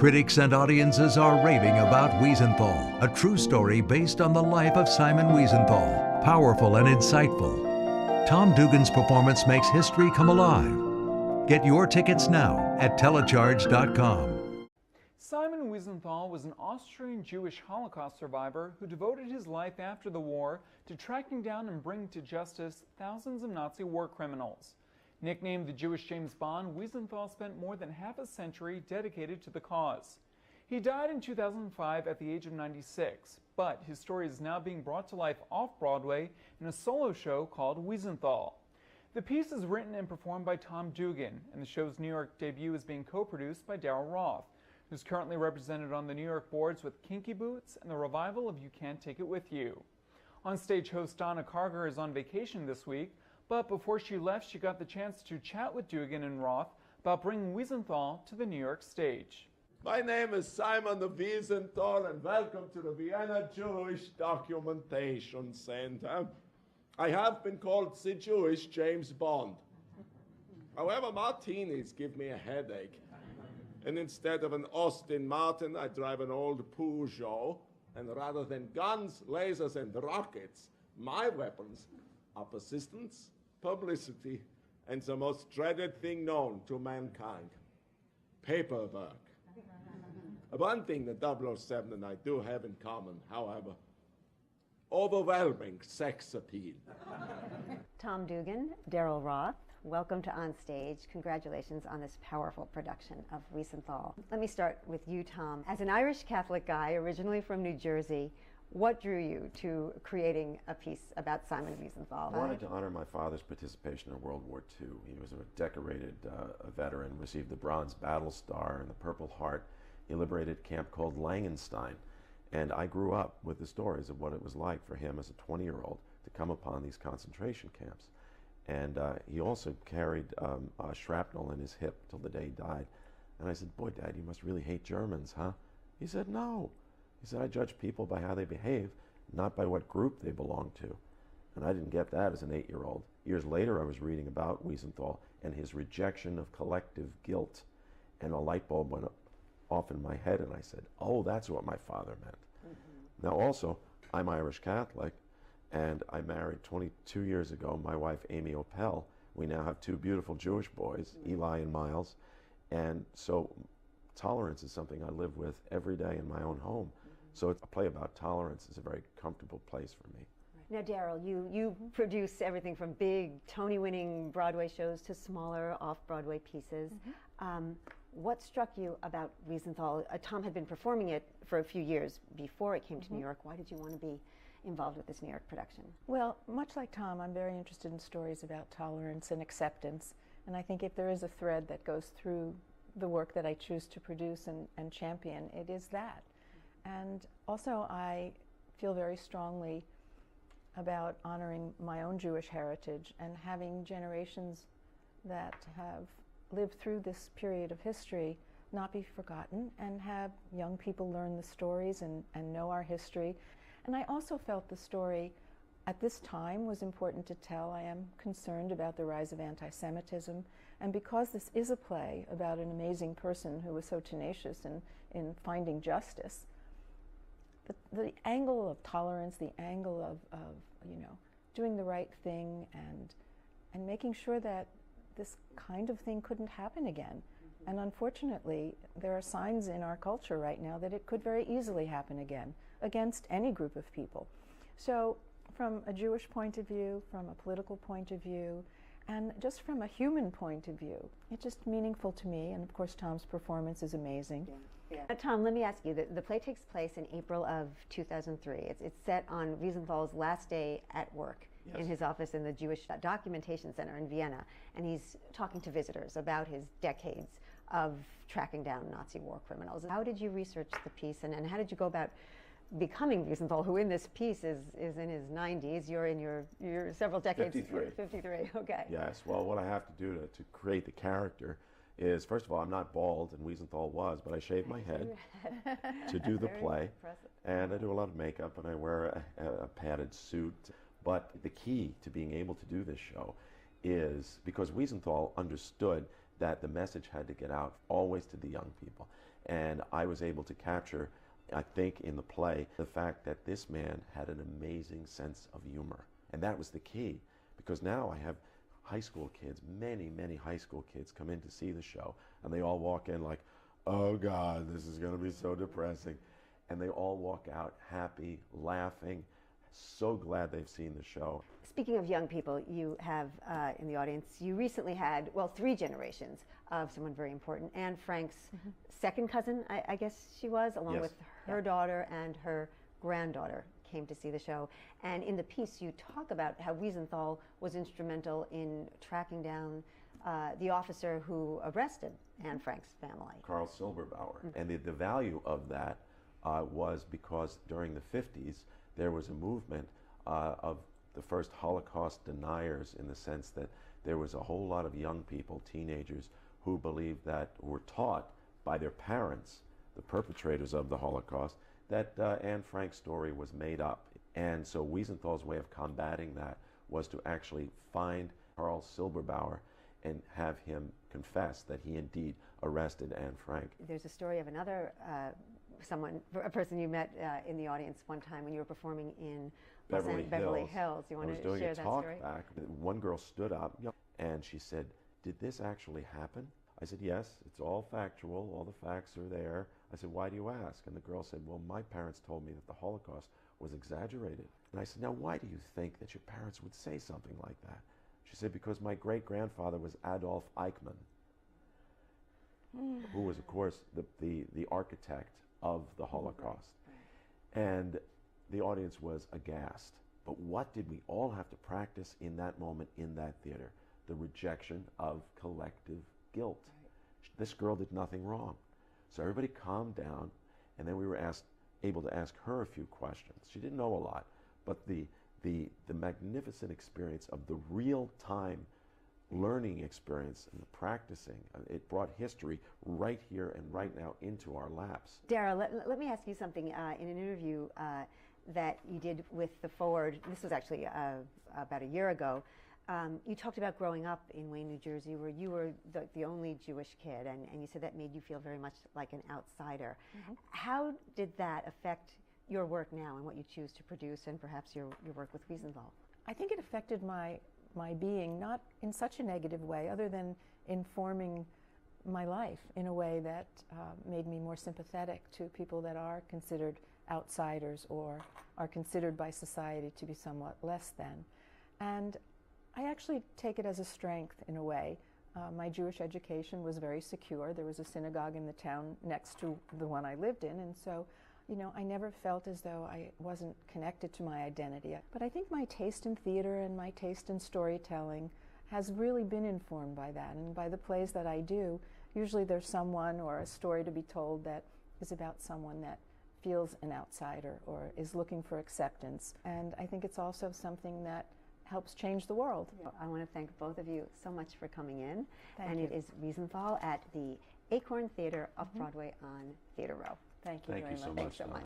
Critics and audiences are raving about Wiesenthal, a true story based on the life of Simon Wiesenthal. Powerful and insightful, Tom Dugan's performance makes history come alive. Get your tickets now at telecharge.com. Simon Wiesenthal was an Austrian Jewish Holocaust survivor who devoted his life after the war to tracking down and bringing to justice thousands of Nazi war criminals. Nicknamed the Jewish James Bond, Wiesenthal spent more than half a century dedicated to the cause. He died in 2005 at the age of 96, but his story is now being brought to life off-Broadway in a solo show called Wiesenthal. The piece is written and performed by Tom Dugan, and the show's New York debut is being co-produced by Daryl Roth, who's currently represented on the New York boards with Kinky Boots and the revival of You Can't Take It With You. On Stage host Donna Karger is on vacation this week, but before she left, she got the chance to chat with Dugan and Roth about bringing Wiesenthal to the New York stage. My name is Simon Wiesenthal, and welcome to the Vienna Jewish Documentation Center. I have been called the Jewish James Bond. However, martinis give me a headache. And instead of an Austin Martin, I drive an old Peugeot. And rather than guns, lasers, and rockets, my weapons are persistence, publicity, and the most dreaded thing known to mankind, paperwork. One thing that 007 and I do have in common, however, overwhelming sex appeal. Tom Dugan, Daryl Roth, welcome to On Stage. Congratulations on this powerful production of Wiesenthal. Let me start with you, Tom. As an Irish Catholic guy, originally from New Jersey, what drew you to creating a piece about Simon Wiesenthal? I wanted to honor my father's participation in World War II. He was a decorated veteran, received the Bronze Battle Star and the Purple Heart. He liberated a camp called Langenstein. And I grew up with the stories of what it was like for him as a 20-year-old to come upon these concentration camps. And he also carried shrapnel in his hip till the day he died. And I said, boy, Dad, you must really hate Germans, huh? He said, no. He said, I judge people by how they behave, not by what group they belong to. And I didn't get that as an 8-year-old. Years later, I was reading about Wiesenthal and his rejection of collective guilt. And a light bulb went off in my head, and I said, oh, that's what my father meant. Mm-hmm. Now, also, I'm Irish Catholic, and I married 22 years ago my wife, Amy Opel. We now have 2 beautiful Jewish boys, Eli and Miles. And so tolerance is something I live with every day in my own home. So a play about tolerance is a very comfortable place for me. Now, Daryl, you produce everything from big Tony-winning Broadway shows to smaller off-Broadway pieces. Mm-hmm. What struck you about Wiesenthal? Tom had been performing it for a few years before it came to New York. Why did you want to be involved with this New York production? Well, much like Tom, I'm very interested in stories about tolerance and acceptance. And I think if there is a thread that goes through the work that I choose to produce and champion, it is that. And also, I feel very strongly about honoring my own Jewish heritage and having generations that have lived through this period of history not be forgotten, and have young people learn the stories and know our history. And I also felt the story at this time was important to tell. I am concerned about the rise of anti-Semitism, and because this is a play about an amazing person who was so tenacious in finding justice, the angle of tolerance, the angle of doing the right thing and making sure that this kind of thing couldn't happen again. And unfortunately, there are signs in our culture right now that it could very easily happen again against any group of people. So from a Jewish point of view, from a political point of view, and just from a human point of view, it's just meaningful to me. And of course, Tom's performance is amazing. Yeah. Tom, let me ask you, the play takes place in April of 2003. It's set on Wiesenthal's last day at work. Yes. In his office in the Jewish Documentation Center in Vienna, and he's talking to visitors about his decades of tracking down Nazi war criminals. How did you research the piece, and how did you go about becoming Wiesenthal, who in this piece is in his 90s? You're in your several decades. 53. 53, okay. Yes, well, what I have to do to create the character is, first of all, I'm not bald, and Wiesenthal was, but I shave my head to do the play, and I do a lot of makeup, and I wear a padded suit. But the key to being able to do this show is because Wiesenthal understood that the message had to get out always to the young people. And I was able to capture, I think, in the play, the fact that this man had an amazing sense of humor. And that was the key, because now I have high school kids, many, many high school kids come in to see the show, and they all walk in like, oh God, this is going to be so depressing. And they all walk out happy, laughing, so glad they've seen the show. Speaking of young people, you have in the audience, you recently had, well, 3 generations of someone very important. Anne Frank's second cousin, I guess she was, along Yes. with her daughter and her granddaughter came to see the show. And in the piece, you talk about how Wiesenthal was instrumental in tracking down the officer who arrested Anne Frank's family. Carl Silberbauer. And the value of that was because during the 50s, there was a movement of the first Holocaust deniers, in the sense that there was a whole lot of young people, teenagers, who believed that, were taught by their parents, the perpetrators of the Holocaust, that Anne Frank's story was made up. And so Wiesenthal's way of combating that was to actually find Carl Silberbauer and have him confess that he indeed arrested Anne Frank. There's a story of another a person you met in the audience one time when you were performing in Beverly Hills. You want to share that story? I was doing a talk back. One girl stood up and she said, "Did this actually happen?" I said, "Yes, it's all factual, all the facts are there." I said, "Why do you ask?" And the girl said, "Well, my parents told me that the Holocaust was exaggerated." And I said, "Now, why do you think that your parents would say something like that?" She said, "Because my great-grandfather was Adolf Eichmann, who was, of course, the architect of the Holocaust." And the audience was aghast. But what did we all have to practice in that moment in that theater? The rejection of collective guilt. This girl did nothing wrong. So everybody calmed down, and then we were able to ask her a few questions. She didn't know a lot, but the magnificent experience of the real-time learning experience and the practicing, it brought history right here and right now into our laps. Daryl, let me ask you something. In an interview that you did with The Forward, this was actually about a year ago, you talked about growing up in Wayne, New Jersey, where you were the only Jewish kid, and you said that made you feel very much like an outsider. How did that affect your work now and what you choose to produce, and perhaps your work with Wiesenthal? I think it affected my being, not in such a negative way, other than informing my life in a way that made me more sympathetic to people that are considered outsiders or are considered by society to be somewhat less than. And I actually take it as a strength in a way. My Jewish education was very secure. There was a synagogue in the town next to the one I lived in, and so, you know, I never felt as though I wasn't connected to my identity. But I think my taste in theater and my taste in storytelling has really been informed by that, and by the plays that I do. Usually there's someone or a story to be told that is about someone that feels an outsider or is looking for acceptance. And I think it's also something that helps change the world. I want to thank both of you so much for coming in. Thank and you. It is Wiesenthal at the Acorn Theatre off Broadway on Theatre Row. Thank you Thank very you so much. much. Thanks so much.